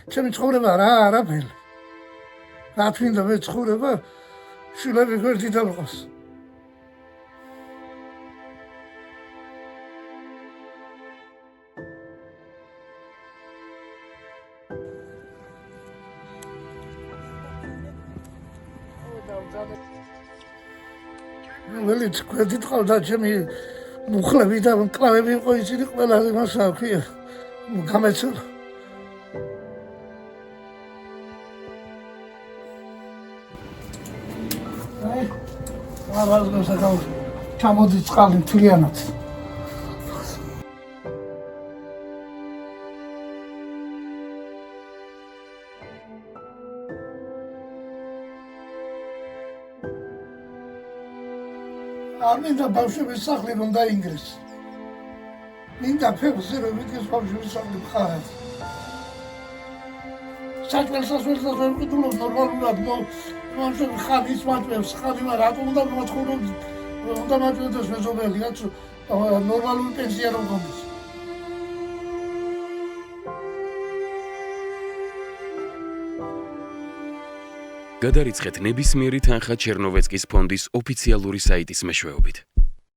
ჩემი ცხოვრება რა არაფერი. რა თქმა მე ცხოვრება შვილები გვერდით დავყოს. ველით გვერდით ყავდა ჩემი მუხლები და მკლავები იყო ისინი ყველაზე მასა ქვია გამეცელა. ჩამოდი წყალი მთლიანად. არ მინდა ბავშვების სახლი რომ დაინგრეს. მინდა ფეხზე რომ მიდგეს ბავშვების სახლი მხარად. საჭმელსაც ვერ ვკითხულობ ნორმალურად ბავშვები ხანის მატვებს, ხანი რატომ უნდა მოთხოვოთ უნდა მატვდეს მეზობელი, რაც ნორმალური პენსია რომ გქონდეს. გადარიცხეთ ნებისმიერი თანხა ჩერნოვეცკის ფონდის ოფიციალური საიტის მეშვეობით.